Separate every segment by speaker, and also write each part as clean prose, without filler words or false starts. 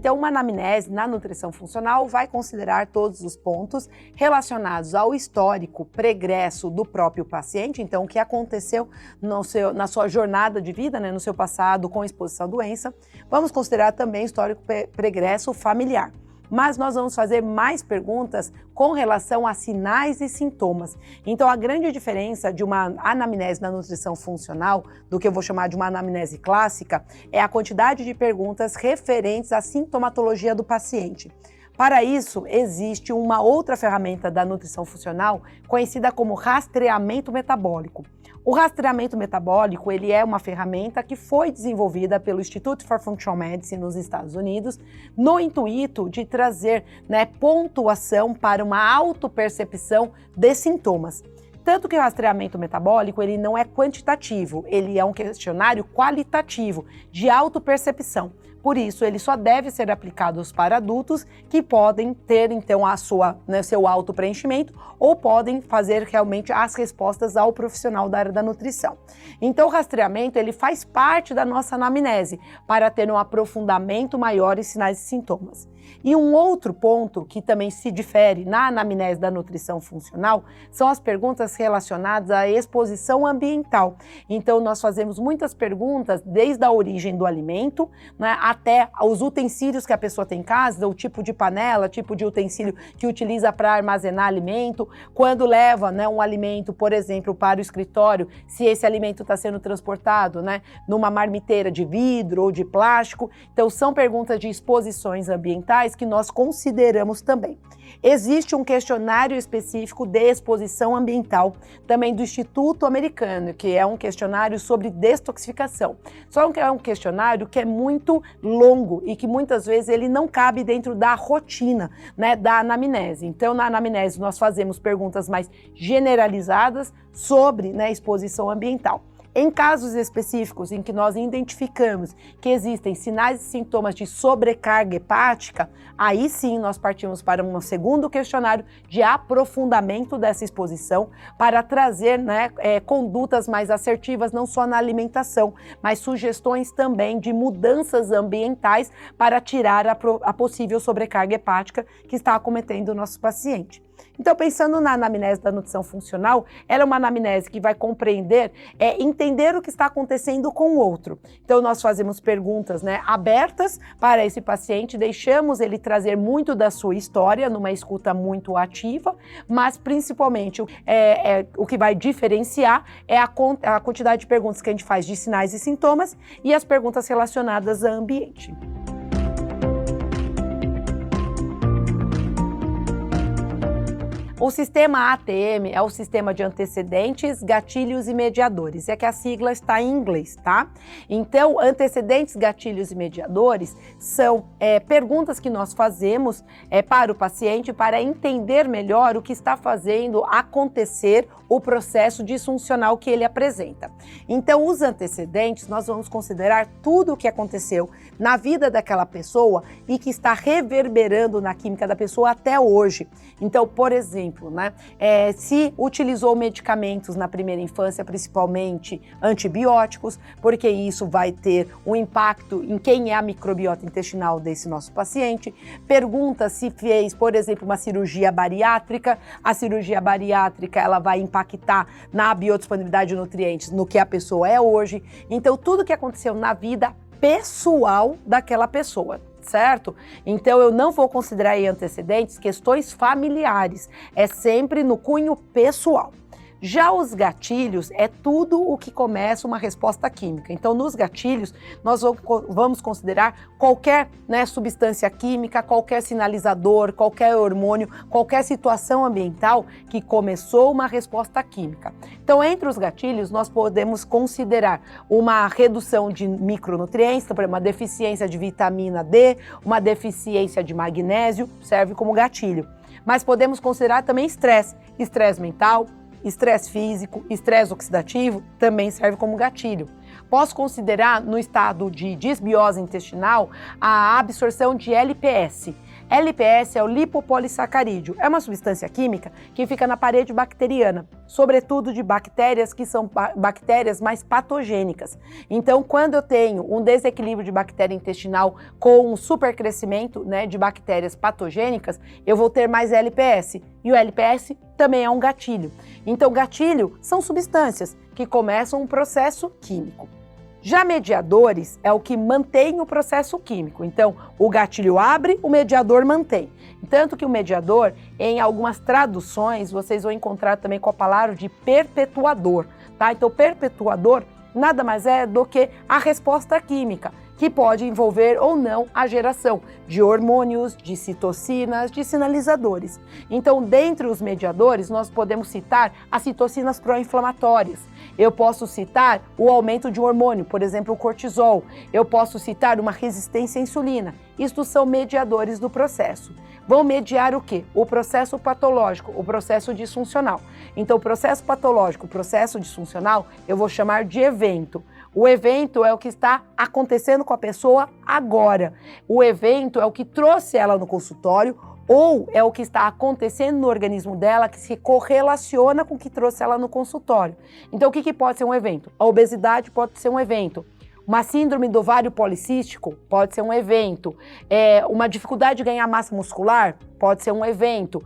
Speaker 1: Então, uma anamnese na nutrição funcional vai considerar todos os pontos relacionados ao histórico pregresso do próprio paciente, então o que aconteceu na sua jornada de vida, né, no seu passado com exposição à doença. Vamos considerar também histórico pregresso familiar. Mas nós vamos fazer mais perguntas com relação a sinais e sintomas. Então, a grande diferença de uma anamnese na nutrição funcional, do que eu vou chamar de uma anamnese clássica, é a quantidade de perguntas referentes à sintomatologia do paciente. Para isso, existe uma outra ferramenta da nutrição funcional, conhecida como rastreamento metabólico. O rastreamento metabólico, ele é uma ferramenta que foi desenvolvida pelo Institute for Functional Medicine nos Estados Unidos, no intuito de trazer, pontuação para uma autopercepção de sintomas. Tanto que o rastreamento metabólico, ele não é quantitativo, ele é um questionário qualitativo, de autopercepção. Por isso, ele só deve ser aplicado para adultos que podem ter, então, seu autopreenchimento ou podem fazer realmente as respostas ao profissional da área da nutrição. Então, o rastreamento, ele faz parte da nossa anamnese para ter um aprofundamento maior em sinais e sintomas. E um outro ponto que também se difere na anamnese da nutrição funcional são as perguntas relacionadas à exposição ambiental. Então, nós fazemos muitas perguntas desde a origem do alimento, até os utensílios que a pessoa tem em casa, o tipo de panela, tipo de utensílio que utiliza para armazenar alimento, quando leva um alimento, por exemplo, para o escritório, se esse alimento está sendo transportado numa marmiteira de vidro ou de plástico. Então, são perguntas de exposições ambientais que nós consideramos também. Existe um questionário específico de exposição ambiental, também do Instituto Americano, que é um questionário sobre detoxificação. Só que é um questionário que é muito longo e que muitas vezes ele não cabe dentro da rotina da anamnese. Então, na anamnese, nós fazemos perguntas mais generalizadas sobre exposição ambiental. Em casos específicos em que nós identificamos que existem sinais e sintomas de sobrecarga hepática, aí sim nós partimos para um segundo questionário de aprofundamento dessa exposição para trazer condutas mais assertivas, não só na alimentação, mas sugestões também de mudanças ambientais para tirar a possível sobrecarga hepática que está acometendo o nosso paciente. Então, pensando na anamnese da nutrição funcional, ela é uma anamnese que vai compreender, entender o que está acontecendo com o outro. Então, nós fazemos perguntas abertas para esse paciente, deixamos ele trazer muito da sua história, numa escuta muito ativa, mas principalmente o que vai diferenciar é a quantidade de perguntas que a gente faz de sinais e sintomas e as perguntas relacionadas ao ambiente. O sistema ATM é o sistema de antecedentes, gatilhos e mediadores. É que a sigla está em inglês, tá? Então, antecedentes, gatilhos e mediadores são perguntas que nós fazemos para o paciente para entender melhor o que está fazendo acontecer o processo disfuncional que ele apresenta. Então, os antecedentes, nós vamos considerar tudo o que aconteceu na vida daquela pessoa e que está reverberando na química da pessoa até hoje. Então, por exemplo, se utilizou medicamentos na primeira infância, principalmente antibióticos, porque isso vai ter um impacto em quem é a microbiota intestinal desse nosso paciente. Pergunta se fez, por exemplo, uma cirurgia bariátrica. A cirurgia bariátrica, ela vai impactar na biodisponibilidade de nutrientes, no que a pessoa é hoje. Então, tudo que aconteceu na vida pessoal daquela pessoa. Certo? Então, eu não vou considerar aí antecedentes questões familiares, é sempre no cunho pessoal. Já os gatilhos é tudo o que começa uma resposta química. Então, nos gatilhos, nós vamos considerar qualquer substância química, qualquer sinalizador, qualquer hormônio, qualquer situação ambiental que começou uma resposta química. Então, entre os gatilhos, nós podemos considerar uma redução de micronutrientes, por exemplo, uma deficiência de vitamina D, uma deficiência de magnésio, serve como gatilho. Mas podemos considerar também estresse mental, estresse físico, estresse oxidativo, também serve como gatilho. Posso considerar, no estado de disbiose intestinal, a absorção de LPS. LPS é o lipopolissacarídeo. É uma substância química que fica na parede bacteriana, sobretudo de bactérias que são bactérias mais patogênicas. Então, quando eu tenho um desequilíbrio de bactéria intestinal com um supercrescimento, né, de bactérias patogênicas, eu vou ter mais LPS. E o LPS também é um gatilho. Então, gatilho são substâncias que começam um processo químico. Já mediadores é o que mantém o processo químico. Então, o gatilho abre, o mediador mantém. Tanto que o mediador, em algumas traduções, vocês vão encontrar também com a palavra de perpetuador, tá? Então, perpetuador nada mais é do que a resposta química, que pode envolver ou não a geração de hormônios, de citocinas, de sinalizadores. Então, dentre os mediadores, nós podemos citar as citocinas pró-inflamatórias. Eu posso citar o aumento de um hormônio, por exemplo, o cortisol. Eu posso citar uma resistência à insulina. Isto são mediadores do processo. Vão mediar o quê? O processo patológico, o processo disfuncional. Então, o processo patológico, o processo disfuncional, eu vou chamar de evento. O evento é o que está acontecendo com a pessoa agora. O evento é o que trouxe ela no consultório ou é o que está acontecendo no organismo dela que se correlaciona com o que trouxe ela no consultório. Então, o que pode ser um evento? A obesidade pode ser um evento. Uma síndrome do ovário policístico pode ser um evento. Uma dificuldade de ganhar massa muscular pode ser um evento.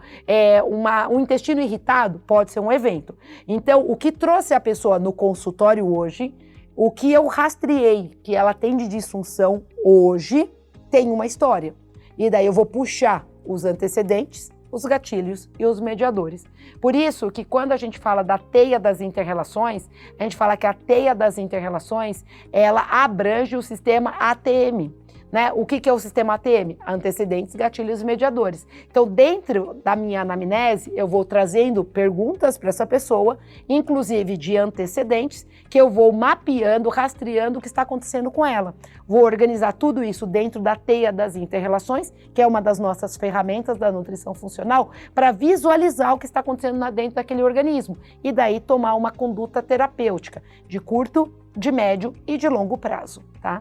Speaker 1: Um intestino irritado pode ser um evento. Então, o que trouxe a pessoa no consultório hoje, o que eu rastreei que ela tem de disfunção hoje, tem uma história. E daí eu vou puxar os antecedentes, os gatilhos e os mediadores. Por isso que quando a gente fala da teia das inter-relações, a gente fala que a teia das inter-relações, ela abrange o sistema ATM. Né? O que é o sistema ATM? Antecedentes, gatilhos e mediadores. Então, dentro da minha anamnese, eu vou trazendo perguntas para essa pessoa, inclusive de antecedentes, que eu vou mapeando, rastreando o que está acontecendo com ela. Vou organizar tudo isso dentro da teia das inter-relações, que é uma das nossas ferramentas da nutrição funcional, para visualizar o que está acontecendo dentro daquele organismo e daí tomar uma conduta terapêutica de curto, de médio e de longo prazo, tá?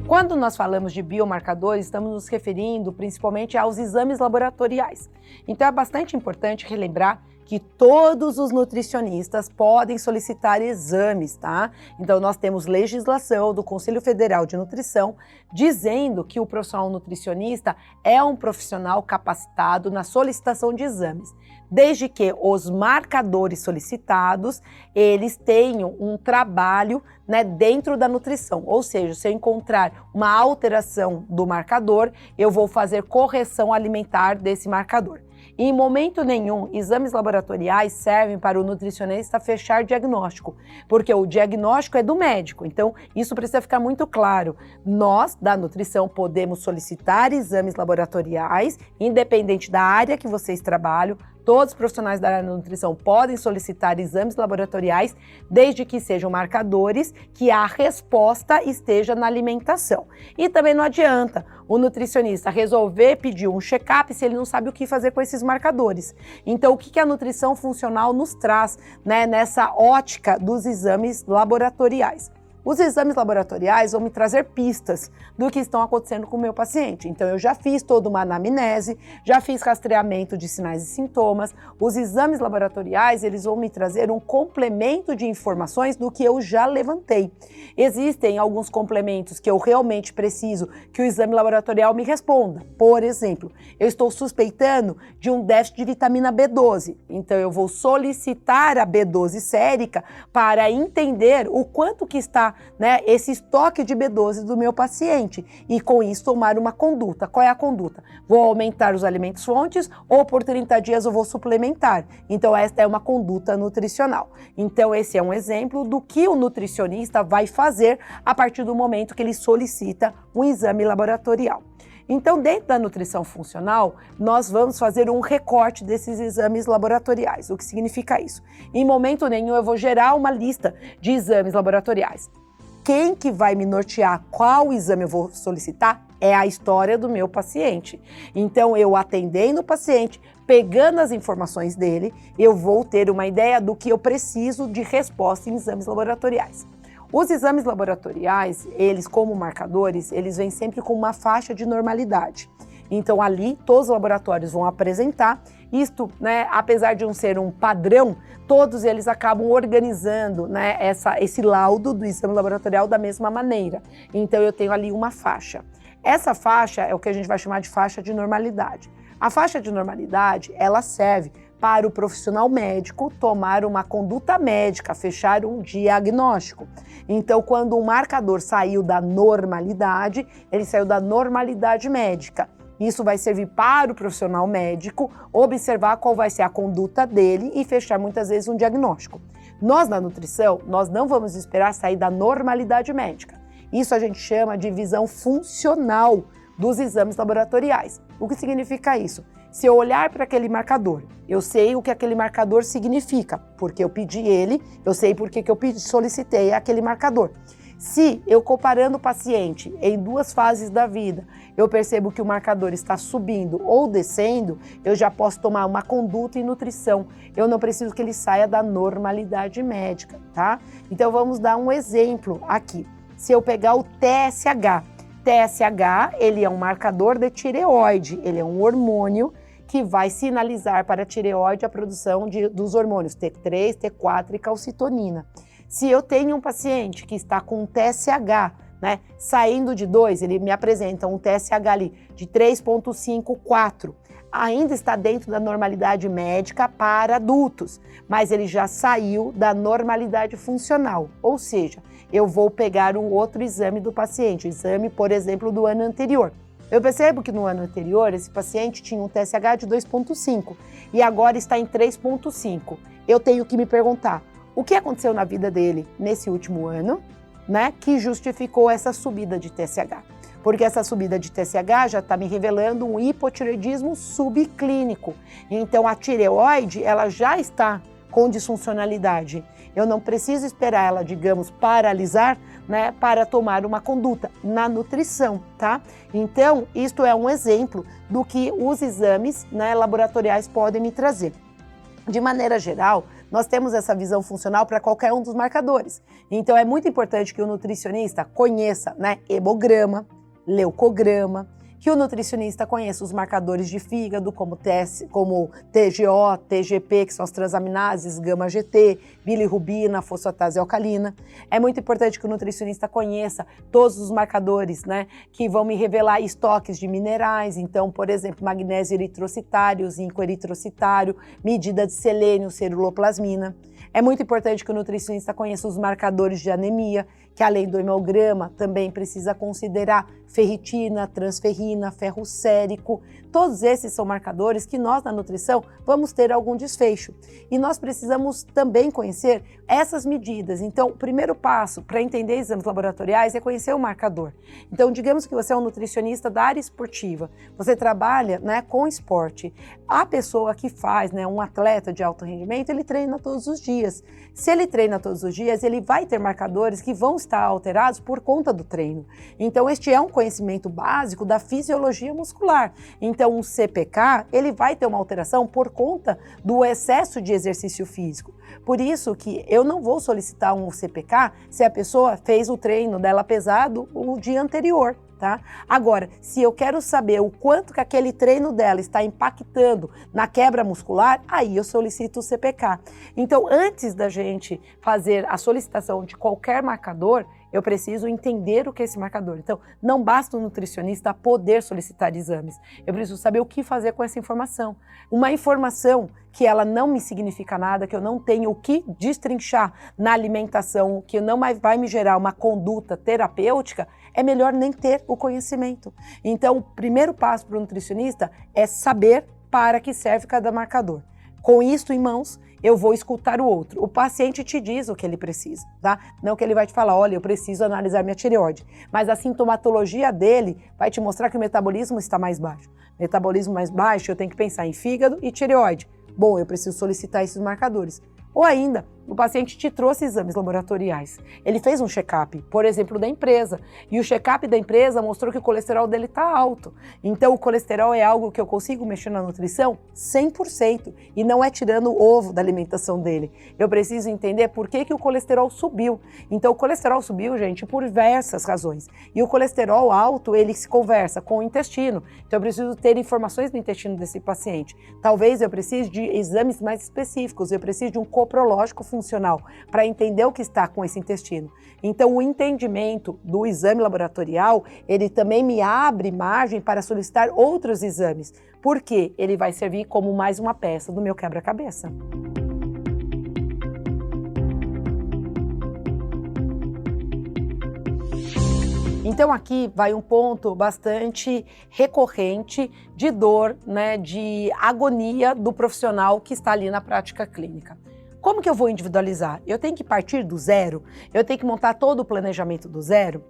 Speaker 1: Quando nós falamos de biomarcadores, estamos nos referindo principalmente aos exames laboratoriais. Então é bastante importante relembrar que todos os nutricionistas podem solicitar exames, tá? Então nós temos legislação do Conselho Federal de Nutrição dizendo que o profissional nutricionista é um profissional capacitado na solicitação de exames, desde que os marcadores solicitados, eles tenham um trabalho, né, dentro da nutrição. Ou seja, se eu encontrar uma alteração do marcador, eu vou fazer correção alimentar desse marcador. E em momento nenhum, exames laboratoriais servem para o nutricionista fechar diagnóstico, porque o diagnóstico é do médico, então isso precisa ficar muito claro. Nós, da nutrição, podemos solicitar exames laboratoriais, independente da área que vocês trabalham. Todos os profissionais da área da nutrição podem solicitar exames laboratoriais, desde que sejam marcadores que a resposta esteja na alimentação. E também não adianta o nutricionista resolver pedir um check-up se ele não sabe o que fazer com esses marcadores. Então, o que a nutrição funcional nos traz, né, nessa ótica dos exames laboratoriais? Os exames laboratoriais vão me trazer pistas do que estão acontecendo com o meu paciente. Então, eu já fiz toda uma anamnese, já fiz rastreamento de sinais e sintomas. Os exames laboratoriais, eles vão me trazer um complemento de informações do que eu já levantei. Existem alguns complementos que eu realmente preciso que o exame laboratorial me responda. Por exemplo, eu estou suspeitando de um déficit de vitamina B12. Então, eu vou solicitar a B12 sérica para entender o quanto que está, né, esse estoque de B12 do meu paciente e com isso tomar uma conduta. Qual é a conduta? Vou aumentar os alimentos fontes ou por 30 dias eu vou suplementar. Então esta é uma conduta nutricional. Então esse é um exemplo do que o nutricionista vai fazer a partir do momento que ele solicita um exame laboratorial. Então, dentro da nutrição funcional, nós vamos fazer um recorte desses exames laboratoriais. O que significa isso? Em momento nenhum eu vou gerar uma lista de exames laboratoriais. Quem que vai me nortear qual exame eu vou solicitar é a história do meu paciente. Então, eu atendendo o paciente, pegando as informações dele, eu vou ter uma ideia do que eu preciso de resposta em exames laboratoriais. Os exames laboratoriais, eles como marcadores, eles vêm sempre com uma faixa de normalidade. Então ali todos os laboratórios vão apresentar isto, né, apesar de não ser um padrão, todos eles acabam organizando, né, esse laudo do exame laboratorial da mesma maneira. Então eu tenho ali uma faixa. Essa faixa é o que a gente vai chamar de faixa de normalidade. A faixa de normalidade, ela serve para o profissional médico tomar uma conduta médica, fechar um diagnóstico. Então, quando um marcador saiu da normalidade, ele saiu da normalidade médica. Isso vai servir para o profissional médico observar qual vai ser a conduta dele e fechar muitas vezes um diagnóstico. Nós, na nutrição, nós não vamos esperar sair da normalidade médica. Isso a gente chama de visão funcional dos exames laboratoriais. O que significa isso? Se eu olhar para aquele marcador, eu sei o que aquele marcador significa, porque eu pedi ele, eu sei porque que eu solicitei aquele marcador. Se eu comparando o paciente em duas fases da vida, eu percebo que o marcador está subindo ou descendo, eu já posso tomar uma conduta em nutrição. Eu não preciso que ele saia da normalidade médica, tá? Então vamos dar um exemplo aqui. Se eu pegar o TSH, ele é um marcador de tireoide, ele é um hormônio que vai sinalizar para a tireoide a produção dos hormônios T3, T4 e calcitonina. Se eu tenho um paciente que está com um TSH, né, saindo de 2, ele me apresenta um TSH ali de 3,5, 4. Ainda está dentro da normalidade médica para adultos, mas ele já saiu da normalidade funcional, ou seja, eu vou pegar um outro exame do paciente, o exame, por exemplo, do ano anterior. Eu percebo que no ano anterior esse paciente tinha um TSH de 2,5 e agora está em 3,5. Eu tenho que me perguntar, o que aconteceu na vida dele nesse último ano, né, que justificou essa subida de TSH? Porque essa subida de TSH já está me revelando um hipotireoidismo subclínico. Então a tireoide, ela já está com disfuncionalidade. Eu não preciso esperar ela, digamos, paralisar, né, para tomar uma conduta na nutrição, tá? Então, isto é um exemplo do que os exames, né, laboratoriais podem me trazer. De maneira geral, nós temos essa visão funcional para qualquer um dos marcadores. Então, é muito importante que o nutricionista conheça, né, hemograma, leucograma, que o nutricionista conheça os marcadores de fígado, como TGO, TGP, que são as transaminases, gama-GT, bilirrubina, fosfatase alcalina. É muito importante que o nutricionista conheça todos os marcadores, né, que vão me revelar estoques de minerais, então, por exemplo, magnésio eritrocitário, zinco eritrocitário, medida de selênio, ceruloplasmina. É muito importante que o nutricionista conheça os marcadores de anemia, que além do hemograma, também precisa considerar ferritina, transferrina, ferro sérico. Todos esses são marcadores que nós, na nutrição, vamos ter algum desfecho. E nós precisamos também conhecer essas medidas. Então, o primeiro passo para entender exames laboratoriais é conhecer o marcador. Então, digamos que você é um nutricionista da área esportiva, você trabalha, né, com esporte. A pessoa que faz, né, um atleta de alto rendimento, ele treina todos os dias. Se ele treina todos os dias, ele vai ter marcadores que vão estar alterados por conta do treino. Então, este é um conhecimento básico da fisiologia muscular. Então, o CPK, ele vai ter uma alteração por conta do excesso de exercício físico. Por isso que eu não vou solicitar um CPK se a pessoa fez o treino dela pesado o dia anterior. Tá? Agora, se eu quero saber o quanto que aquele treino dela está impactando na quebra muscular, aí eu solicito o CPK. Então, antes da gente fazer a solicitação de qualquer marcador, eu preciso entender o que é esse marcador. Então, não basta o nutricionista poder solicitar exames. Eu preciso saber o que fazer com essa informação. Uma informação que ela não me significa nada, que eu não tenho o que destrinchar na alimentação, que não vai me gerar uma conduta terapêutica, é melhor nem ter o conhecimento. Então, o primeiro passo para o nutricionista é saber para que serve cada marcador. Com isso em mãos, eu vou escutar o outro. O paciente te diz o que ele precisa, tá? Não que ele vai te falar, olha, eu preciso analisar minha tireoide. Mas a sintomatologia dele vai te mostrar que o metabolismo está mais baixo. Metabolismo mais baixo, eu tenho que pensar em fígado e tireoide. Bom, eu preciso solicitar esses marcadores. Ou ainda, o paciente te trouxe exames laboratoriais. Ele fez um check-up, por exemplo, da empresa. E o check-up da empresa mostrou que o colesterol dele está alto. Então, o colesterol é algo que eu consigo mexer na nutrição 100%. E não é tirando o ovo da alimentação dele. Eu preciso entender por que o colesterol subiu. Então, o colesterol subiu, gente, por diversas razões. E o colesterol alto, ele se conversa com o intestino. Então, eu preciso ter informações do intestino desse paciente. Talvez eu precise de exames mais específicos. Eu preciso de um coprológico funcional para entender o que está com esse intestino. Então, o entendimento do exame laboratorial, ele também me abre margem para solicitar outros exames, porque ele vai servir como mais uma peça do meu quebra-cabeça. Então aqui vai um ponto bastante recorrente de dor, né, de agonia do profissional que está ali na prática clínica. Como que eu vou individualizar? Eu tenho que partir do zero? Eu tenho que montar todo o planejamento do zero?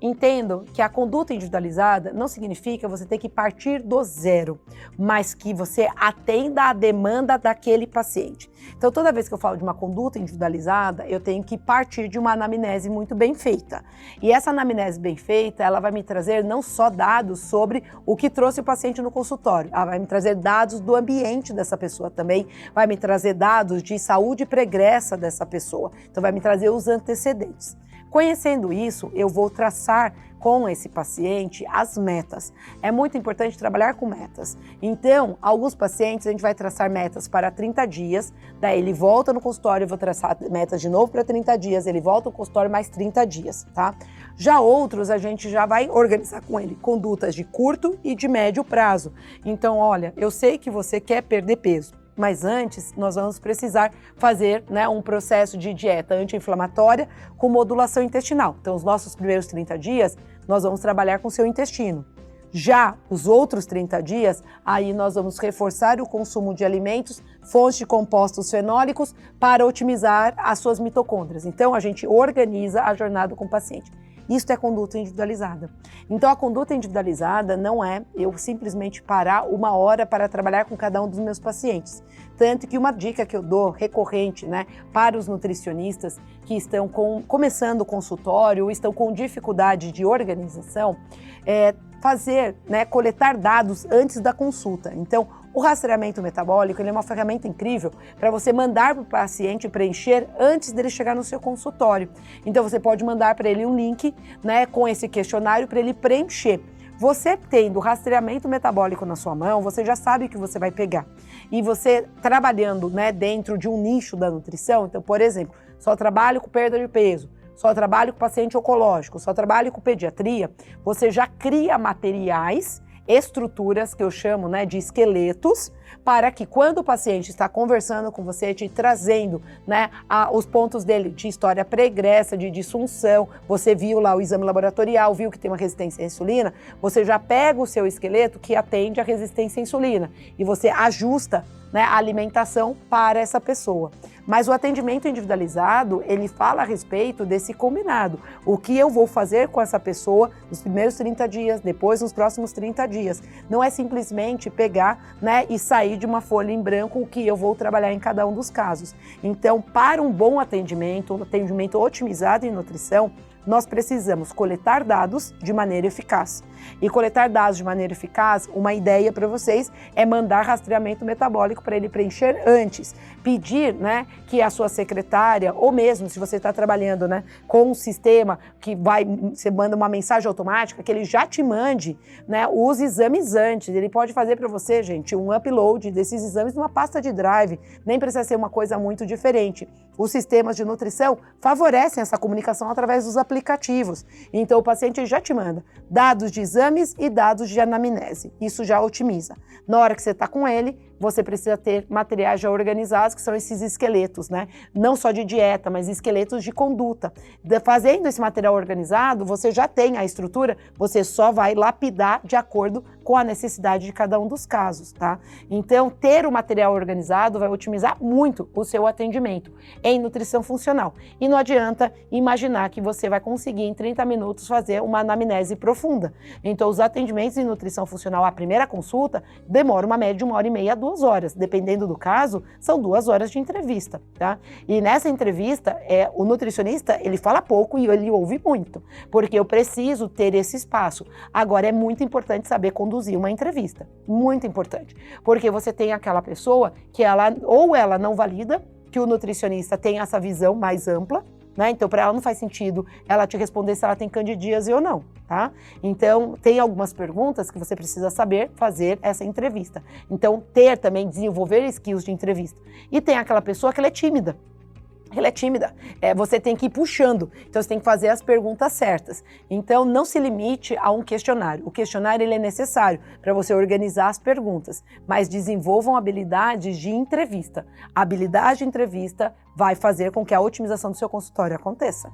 Speaker 1: Entendo que a conduta individualizada não significa você ter que partir do zero, mas que você atenda à demanda daquele paciente. Então, toda vez que eu falo de uma conduta individualizada, eu tenho que partir de uma anamnese muito bem feita. E essa anamnese bem feita, ela vai me trazer não só dados sobre o que trouxe o paciente no consultório, ela vai me trazer dados do ambiente dessa pessoa também, vai me trazer dados de saúde pregressa dessa pessoa, então vai me trazer os antecedentes. Conhecendo isso, eu vou traçar com esse paciente as metas. É muito importante trabalhar com metas. Então, alguns pacientes a gente vai traçar metas para 30 dias, daí ele volta no consultório, eu vou traçar metas de novo para 30 dias, ele volta no consultório mais 30 dias, tá? Já outros, a gente já vai organizar com ele condutas de curto e de médio prazo. Então, olha, eu sei que você quer perder peso, mas antes nós vamos precisar fazer, né, um processo de dieta anti-inflamatória com modulação intestinal. Então, os nossos primeiros 30 dias, nós vamos trabalhar com o seu intestino. Já os outros 30 dias, aí nós vamos reforçar o consumo de alimentos, fontes de compostos fenólicos para otimizar as suas mitocôndrias. Então, a gente organiza a jornada com o paciente. Isso é conduta individualizada. Então, a conduta individualizada não é eu simplesmente parar uma hora para trabalhar com cada um dos meus pacientes. Tanto que uma dica que eu dou recorrente, né, para os nutricionistas que estão começando o consultório ou estão com dificuldade de organização, é fazer, né, coletar dados antes da consulta. Então, o rastreamento metabólico ele é uma ferramenta incrível para você mandar para o paciente preencher antes dele chegar no seu consultório. Então, você pode mandar para ele um link, né, com esse questionário para ele preencher. Você tendo rastreamento metabólico na sua mão, você já sabe o que você vai pegar. E você trabalhando, né, dentro de um nicho da nutrição, então, por exemplo, só trabalho com perda de peso, só trabalho com paciente oncológico, só trabalho com pediatria, você já cria materiais, estruturas que eu chamo, né, de esqueletos, para que quando o paciente está conversando com você, te trazendo, né, os pontos dele de história pregressa, de disfunção, você viu lá o exame laboratorial, viu que tem uma resistência à insulina, você já pega o seu esqueleto que atende à resistência à insulina e você ajusta, né, a alimentação para essa pessoa. Mas o atendimento individualizado, ele fala a respeito desse combinado. O que eu vou fazer com essa pessoa nos primeiros 30 dias, depois nos próximos 30 dias. Não é simplesmente pegar, né, e sair de uma folha em branco o que eu vou trabalhar em cada um dos casos. Então, para um bom atendimento, um atendimento otimizado em nutrição, nós precisamos coletar dados de maneira eficaz. E coletar dados de maneira eficaz, uma ideia para vocês é mandar rastreamento metabólico para ele preencher antes. Pedir, né, que a sua secretária, ou mesmo se você está trabalhando, né, com um sistema que você manda uma mensagem automática, que ele já te mande, né, os exames antes. Ele pode fazer para você, gente, um upload desses exames numa pasta de drive. Nem precisa ser uma coisa muito diferente. Os sistemas de nutrição favorecem essa comunicação através dos aplicativos. Então, o paciente já te manda dados de exames e dados de anamnese. Isso já otimiza. Na hora que você está com ele, você precisa ter materiais já organizados, que são esses esqueletos, né? Não só de dieta, mas esqueletos de conduta. Fazendo esse material organizado, você já tem a estrutura, você só vai lapidar de acordo com a necessidade de cada um dos casos, tá? Então, ter o material organizado vai otimizar muito o seu atendimento em nutrição funcional. E não adianta imaginar que você vai conseguir em 30 minutos fazer uma anamnese profunda. Então, os atendimentos em nutrição funcional, a primeira consulta, demora uma média de 1h30 a 2 2 horas, dependendo do caso, são 2 horas de entrevista, tá? E nessa entrevista, o nutricionista, ele fala pouco e ele ouve muito, porque eu preciso ter esse espaço. Agora, é muito importante saber conduzir uma entrevista, muito importante, porque você tem aquela pessoa que ela não valida que o nutricionista tem essa visão mais ampla, né? Então, para ela não faz sentido ela te responder se ela tem candidíase ou não, tá? Então, tem algumas perguntas que você precisa saber fazer essa entrevista. Então, desenvolver skills de entrevista. E tem aquela pessoa que ela é tímida. Você tem que ir puxando, então você tem que fazer as perguntas certas. Então não se limite a um questionário. O questionário ele é necessário para você organizar as perguntas, mas desenvolvam habilidades de entrevista. A habilidade de entrevista vai fazer com que a otimização do seu consultório aconteça.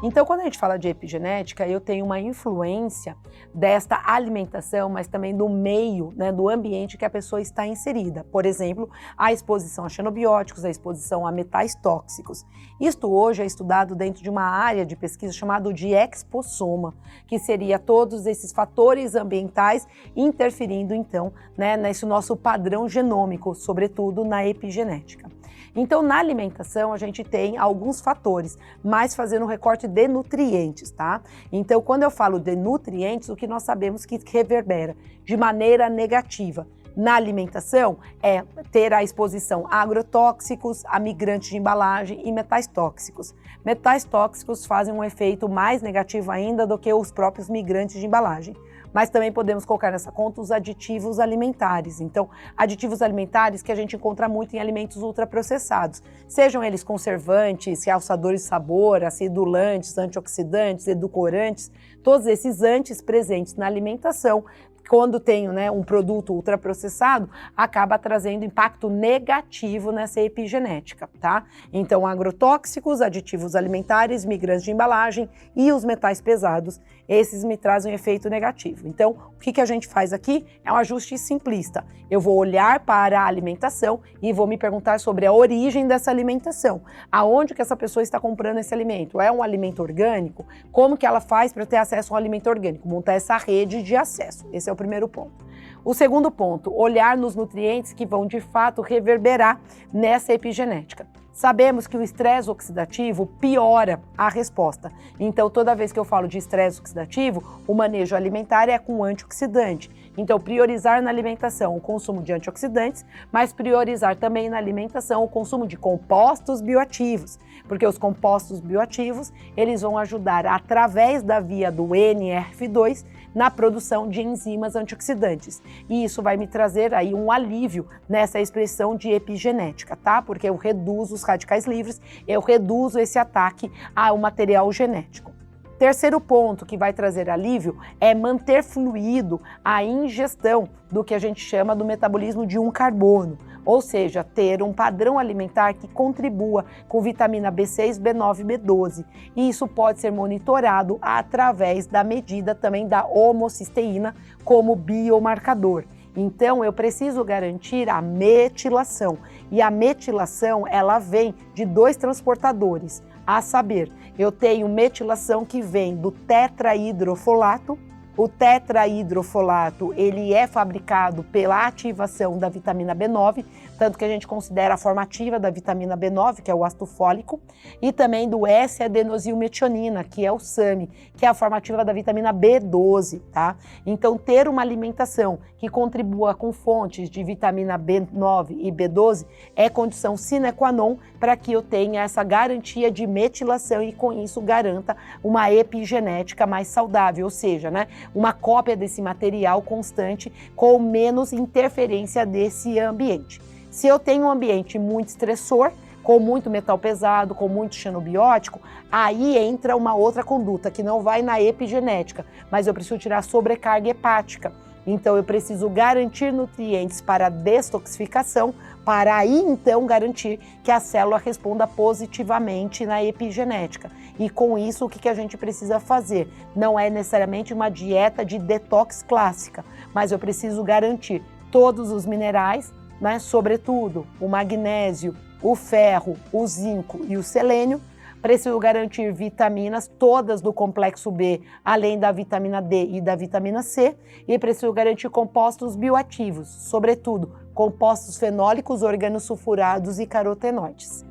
Speaker 1: Então, quando a gente fala de epigenética, eu tenho uma influência desta alimentação, mas também do meio, né, do ambiente que a pessoa está inserida. Por exemplo, a exposição a xenobióticos, a exposição a metais tóxicos. Isto hoje é estudado dentro de uma área de pesquisa chamada de expossoma, que seria todos esses fatores ambientais interferindo, então, né, nesse nosso padrão genômico, sobretudo na epigenética. Então, na alimentação, a gente tem alguns fatores, mas fazendo um recorte de nutrientes, tá? Então, quando eu falo de nutrientes, o que nós sabemos que reverbera de maneira negativa na alimentação é ter a exposição a agrotóxicos, a migrantes de embalagem e metais tóxicos. Metais tóxicos fazem um efeito mais negativo ainda do que os próprios migrantes de embalagem. Mas também podemos colocar nessa conta os aditivos alimentares. Então, aditivos alimentares que a gente encontra muito em alimentos ultraprocessados, sejam eles conservantes, realçadores de sabor, acidulantes, antioxidantes, edulcorantes, todos esses antes presentes na alimentação, quando tenho, né, um produto ultraprocessado, acaba trazendo impacto negativo nessa epigenética, tá? Então, agrotóxicos, aditivos alimentares, migrantes de embalagem e os metais pesados, esses me trazem um efeito negativo. Então, o que a gente faz aqui é um ajuste simplista. Eu vou olhar para a alimentação e vou me perguntar sobre a origem dessa alimentação. Aonde que essa pessoa está comprando esse alimento? É um alimento orgânico? Como que ela faz para ter acesso a um alimento orgânico? Montar essa rede de acesso. Esse é o primeiro ponto. O segundo ponto, olhar nos nutrientes que vão de fato reverberar nessa epigenética. Sabemos que o estresse oxidativo piora a resposta. Então, toda vez que eu falo de estresse oxidativo, o manejo alimentar é com antioxidante. Então, priorizar na alimentação o consumo de antioxidantes, mas priorizar também na alimentação o consumo de compostos bioativos, porque os compostos bioativos, eles vão ajudar através da via do NRF2 na produção de enzimas antioxidantes. E isso vai me trazer aí um alívio nessa expressão de epigenética, tá? Porque eu reduzo os radicais livres, eu reduzo esse ataque ao material genético. Terceiro ponto que vai trazer alívio é manter fluido a ingestão do que a gente chama do metabolismo de um carbono, ou seja, ter um padrão alimentar que contribua com vitamina B6, B9 e B12. E isso pode ser monitorado através da medida também da homocisteína como biomarcador. Então, eu preciso garantir a metilação. E a metilação, ela vem de 2 transportadores, a saber, eu tenho metilação que vem do tetrahidrofolato. O tetrahidrofolato, ele é fabricado pela ativação da vitamina B9, tanto que a gente considera a forma ativa da vitamina B9, que é o ácido fólico, e também do S-adenosilmetionina, que é o SAMe, que é a forma ativa da vitamina B12, tá? Então, ter uma alimentação que contribua com fontes de vitamina B9 e B12 é condição sine qua non para que eu tenha essa garantia de metilação e, com isso, garanta uma epigenética mais saudável, ou seja, né, uma cópia desse material constante com menos interferência desse ambiente. Se eu tenho um ambiente muito estressor, com muito metal pesado, com muito xenobiótico, aí entra uma outra conduta que não vai na epigenética, mas eu preciso tirar sobrecarga hepática. Então eu preciso garantir nutrientes para detoxificação, para aí então garantir que a célula responda positivamente na epigenética. E com isso, o que a gente precisa fazer? Não é necessariamente uma dieta de detox clássica, mas eu preciso garantir todos os minerais, né, sobretudo o magnésio, o ferro, o zinco e o selênio, Preciso garantir vitaminas, todas do complexo B, além da vitamina D e da vitamina C. E preciso garantir compostos bioativos, sobretudo compostos fenólicos, organosulfurados e carotenoides.